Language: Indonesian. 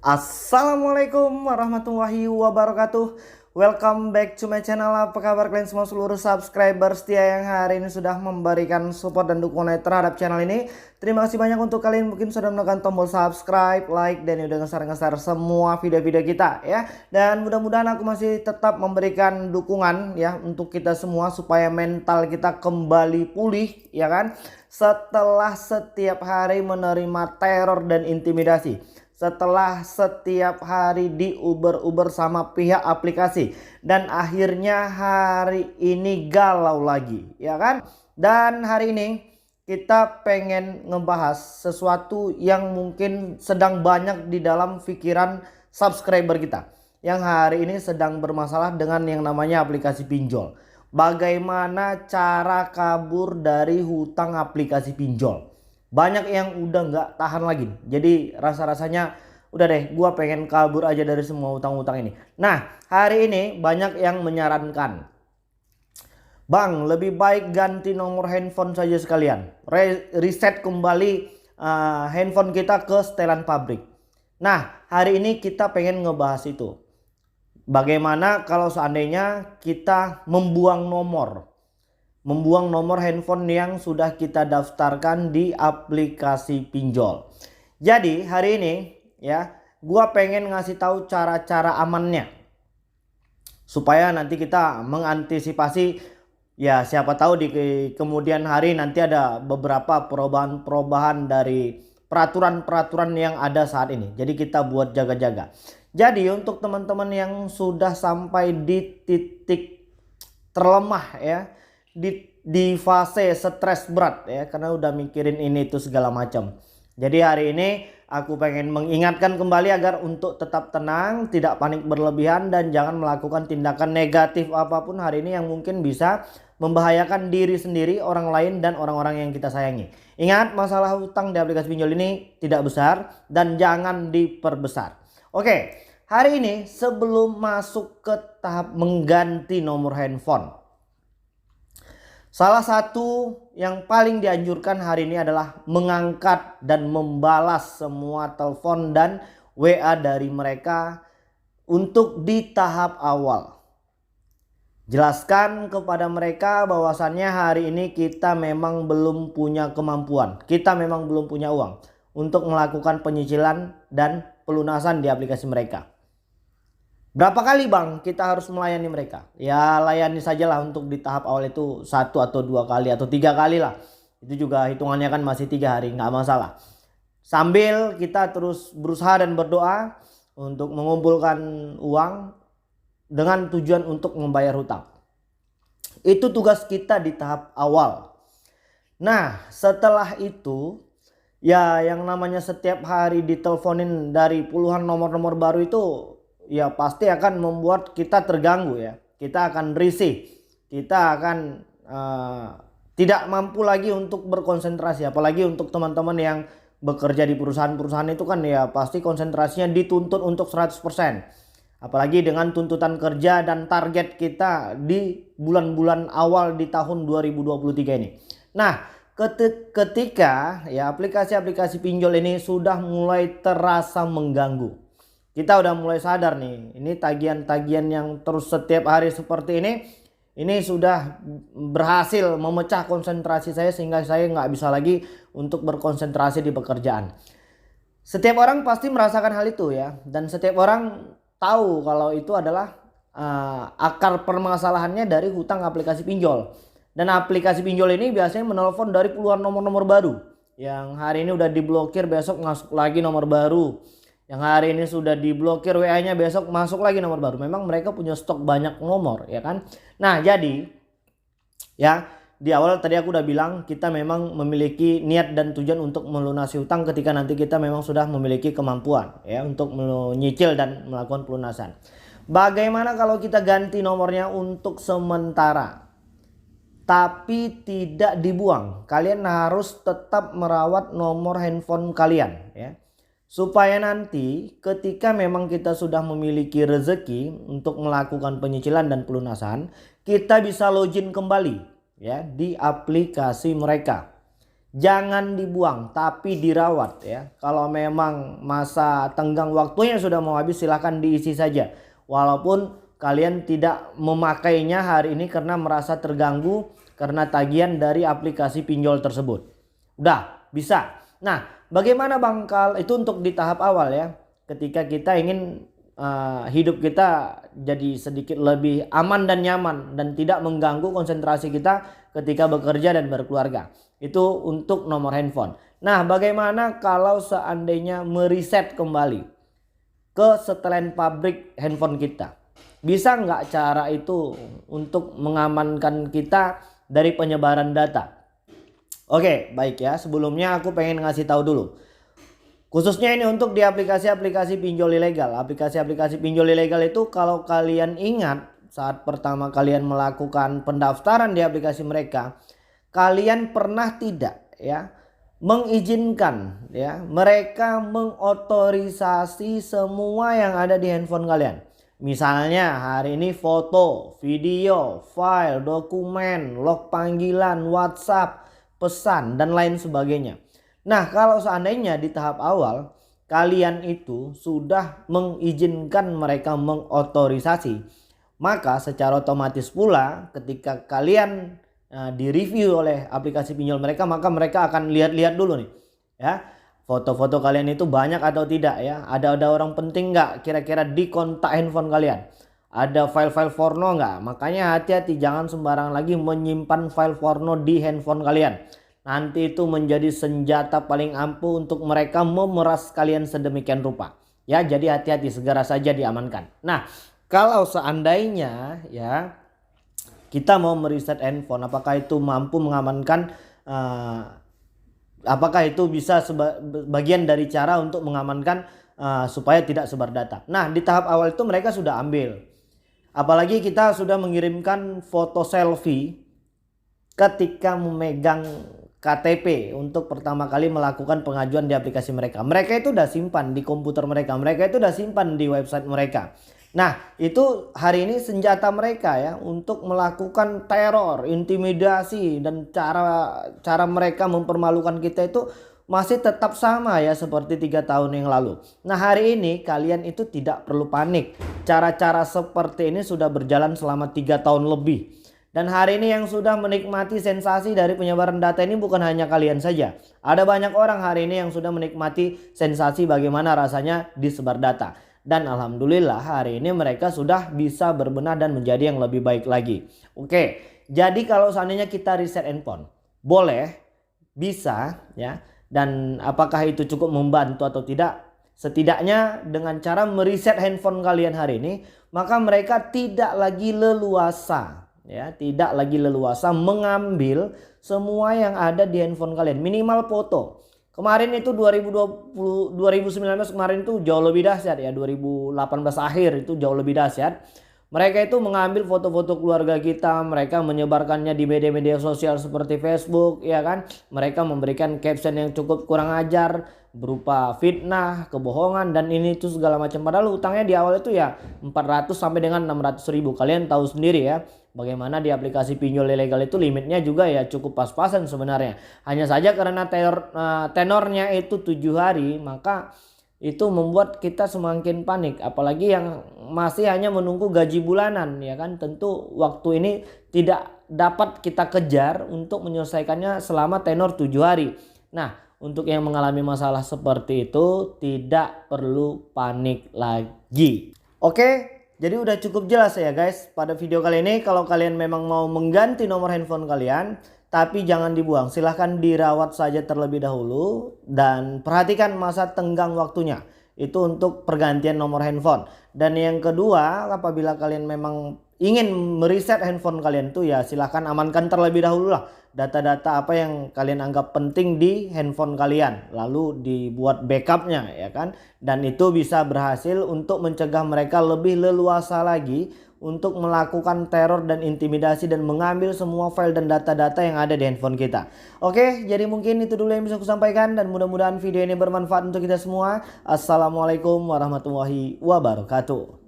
Assalamualaikum warahmatullahi wabarakatuh. Welcome back to my channel. Apa kabar kalian semua seluruh subscriber setia yang hari ini sudah memberikan support dan dukungan terhadap channel ini. Terima kasih banyak untuk kalian mungkin sudah menekan tombol subscribe, like, dan udah nge-share semua video-video kita ya. Dan mudah-mudahan aku masih tetap memberikan dukungan ya untuk kita semua supaya mental kita kembali pulih ya kan. Setelah setiap hari menerima teror dan intimidasi. Setelah setiap hari diuber-uber sama pihak aplikasi. Dan akhirnya hari ini galau lagi ya kan. Dan hari ini kita pengen ngebahas sesuatu yang mungkin sedang banyak di dalam pikiran subscriber kita. Yang hari ini sedang bermasalah dengan yang namanya aplikasi pinjol. Bagaimana cara kabur dari hutang aplikasi pinjol. Banyak yang udah nggak tahan lagi. Jadi rasa-rasanya udah deh, gua pengen kabur aja dari semua utang-utang ini. Nah, hari ini banyak yang menyarankan, Bang, lebih baik ganti nomor handphone saja sekalian. Reset kembali handphone kita ke setelan pabrik. Nah, hari ini kita pengen ngebahas itu. Bagaimana kalau seandainya kita membuang nomor handphone yang sudah kita daftarkan di aplikasi pinjol. Jadi hari ini ya, gua pengen ngasih tahu cara-cara amannya supaya nanti kita mengantisipasi ya, siapa tahu di kemudian hari nanti ada beberapa perubahan-perubahan dari peraturan-peraturan yang ada saat ini. Jadi kita buat jaga-jaga. Jadi untuk teman-teman yang sudah sampai di titik terlemah ya, di fase stres berat ya, karena udah mikirin ini itu segala macam. Jadi hari ini aku pengen mengingatkan kembali agar untuk tetap tenang, tidak panik berlebihan, dan jangan melakukan tindakan negatif apapun hari ini yang mungkin bisa membahayakan diri sendiri, orang lain, dan orang-orang yang kita sayangi. Ingat, masalah hutang di aplikasi pinjol ini tidak besar dan jangan diperbesar. Oke, hari ini sebelum masuk ke tahap mengganti nomor handphone, salah satu yang paling dianjurkan hari ini adalah mengangkat dan membalas semua telepon dan WA dari mereka untuk di tahap awal. Jelaskan kepada mereka bahwasannya hari ini kita memang belum punya kemampuan, kita memang belum punya uang untuk melakukan penyicilan dan pelunasan di aplikasi mereka. Berapa kali bang kita harus melayani mereka? Ya layani sajalah untuk di tahap awal itu 1 atau 2 kali atau 3 kali lah. Itu juga hitungannya kan masih 3 hari, nggak masalah. Sambil kita terus berusaha dan berdoa untuk mengumpulkan uang dengan tujuan untuk membayar hutang. Itu tugas kita di tahap awal. Nah setelah itu ya, yang namanya setiap hari diteleponin dari puluhan nomor-nomor baru itu ya pasti akan membuat kita terganggu ya. Kita akan risih, kita akan tidak mampu lagi untuk berkonsentrasi. Apalagi untuk teman-teman yang bekerja di perusahaan-perusahaan itu kan ya pasti konsentrasinya dituntut untuk 100%. Apalagi dengan tuntutan kerja dan target kita di bulan-bulan awal di tahun 2023 ini. Nah ketika ya aplikasi-aplikasi pinjol ini sudah mulai terasa mengganggu, kita udah mulai sadar nih, ini tagihan-tagihan yang terus setiap hari seperti ini sudah berhasil memecah konsentrasi saya sehingga saya nggak bisa lagi untuk berkonsentrasi di pekerjaan. Setiap orang pasti merasakan hal itu ya, dan setiap orang tahu kalau itu adalah akar permasalahannya dari hutang aplikasi pinjol. Dan aplikasi pinjol ini biasanya menelpon dari puluhan nomor-nomor baru. Yang hari ini udah diblokir, besok masuk lagi nomor baru. Yang hari ini sudah diblokir WA-nya, besok masuk lagi nomor baru. Memang mereka punya stok banyak nomor ya kan. Nah jadi ya, di awal tadi aku udah bilang kita memang memiliki niat dan tujuan untuk melunasi hutang ketika nanti kita memang sudah memiliki kemampuan ya untuk menyicil dan melakukan pelunasan. Bagaimana kalau kita ganti nomornya untuk sementara tapi tidak dibuang? Kalian harus tetap merawat nomor handphone kalian ya, supaya nanti ketika memang kita sudah memiliki rezeki untuk melakukan penyicilan dan pelunasan, kita bisa login kembali ya di aplikasi mereka. jangan dibuang tapi dirawat ya. Kalau memang masa tenggang waktunya sudah mau habis, silahkan diisi saja. Walaupun kalian tidak memakainya hari ini karena merasa terganggu karena tagihan dari aplikasi pinjol tersebut. Udah bisa. Nah, bagaimana Bang Kal? Itu untuk di tahap awal ya. Ketika kita ingin hidup kita jadi sedikit lebih aman dan nyaman dan tidak mengganggu konsentrasi kita ketika bekerja dan berkeluarga. Itu untuk nomor handphone. Nah, bagaimana kalau seandainya mereset kembali ke setelan pabrik handphone kita? Bisa nggak cara itu untuk mengamankan kita dari penyebaran data? Oke, baik ya. Sebelumnya aku pengen ngasih tahu dulu. Khususnya ini untuk di aplikasi-aplikasi pinjol ilegal. Aplikasi-aplikasi pinjol ilegal itu kalau kalian ingat saat pertama kalian melakukan pendaftaran di aplikasi mereka, kalian pernah tidak ya mengizinkan ya mereka mengotorisasi semua yang ada di handphone kalian. Misalnya hari ini foto, video, file, dokumen, log panggilan, WhatsApp, pesan dan lain sebagainya. Nah, kalau seandainya di tahap awal kalian itu sudah mengizinkan mereka mengotorisasi, maka secara otomatis pula ketika kalian direview oleh aplikasi pinjol mereka, maka mereka akan lihat-lihat dulu nih ya, foto-foto kalian itu banyak atau tidak ya, ada orang penting nggak kira-kira di kontak handphone kalian, ada file-file porno nggak. Makanya hati-hati, jangan sembarangan lagi menyimpan file porno di handphone kalian. Nanti itu menjadi senjata paling ampuh untuk mereka memeras kalian sedemikian rupa. Ya, jadi hati-hati, segera saja diamankan. Nah, kalau seandainya ya kita mau mereset handphone, apakah itu mampu mengamankan, apakah itu bisa bagian dari cara untuk mengamankan supaya tidak sebar data. Nah, di tahap awal itu mereka sudah ambil. Apalagi kita sudah mengirimkan foto selfie ketika memegang KTP untuk pertama kali melakukan pengajuan di aplikasi mereka. Mereka itu udah simpan di komputer mereka. Mereka itu udah simpan di website mereka. Nah, itu hari ini senjata mereka ya untuk melakukan teror, intimidasi, dan cara mereka mempermalukan kita itu masih tetap sama ya seperti 3 tahun yang lalu. Nah, hari ini kalian itu tidak perlu panik. Cara-cara seperti ini sudah berjalan selama 3 tahun lebih. Dan hari ini yang sudah menikmati sensasi dari penyebaran data ini bukan hanya kalian saja. Ada banyak orang hari ini yang sudah menikmati sensasi bagaimana rasanya disebar data. Dan alhamdulillah hari ini mereka sudah bisa berbenah dan menjadi yang lebih baik lagi. Oke, jadi kalau seandainya kita reset handphone, boleh, bisa ya. Dan apakah itu cukup membantu atau tidak? Setidaknya dengan cara mereset handphone kalian hari ini, maka mereka tidak lagi leluasa ya, tidak lagi leluasa mengambil semua yang ada di handphone kalian, minimal foto. Kemarin itu 2019 kemarin itu jauh lebih dahsyat ya, 2018 akhir itu jauh lebih dahsyat. Mereka itu mengambil foto-foto keluarga kita, mereka menyebarkannya di media-media sosial seperti Facebook ya kan. Mereka memberikan caption yang cukup kurang ajar berupa fitnah, kebohongan dan ini itu segala macam. Padahal utangnya di awal itu ya 400 sampai dengan 600 ribu. Kalian tahu sendiri ya bagaimana di aplikasi pinjol ilegal itu limitnya juga ya cukup pas-pasan sebenarnya. Hanya saja karena tenornya itu 7 hari, maka itu membuat kita semakin panik. Apalagi yang masih hanya menunggu gaji bulanan ya kan. Tentu waktu ini tidak dapat kita kejar untuk menyelesaikannya selama tenor 7 hari. Nah, untuk yang mengalami masalah seperti itu tidak perlu panik lagi. Oke, jadi udah cukup jelas ya guys pada video kali ini. Kalau kalian memang mau mengganti nomor handphone kalian, tapi jangan dibuang, silahkan dirawat saja terlebih dahulu dan perhatikan masa tenggang waktunya. Itu untuk pergantian nomor handphone. Dan yang kedua, apabila kalian memang ingin mereset handphone kalian tuh ya silahkan amankan terlebih dahulu lah data-data apa yang kalian anggap penting di handphone kalian. Lalu dibuat backupnya ya kan. Dan itu bisa berhasil untuk mencegah mereka lebih leluasa lagi untuk melakukan teror dan intimidasi dan mengambil semua file dan data-data yang ada di handphone kita. Oke, jadi mungkin itu dulu yang bisa aku sampaikan dan mudah-mudahan video ini bermanfaat untuk kita semua. Assalamualaikum warahmatullahi wabarakatuh.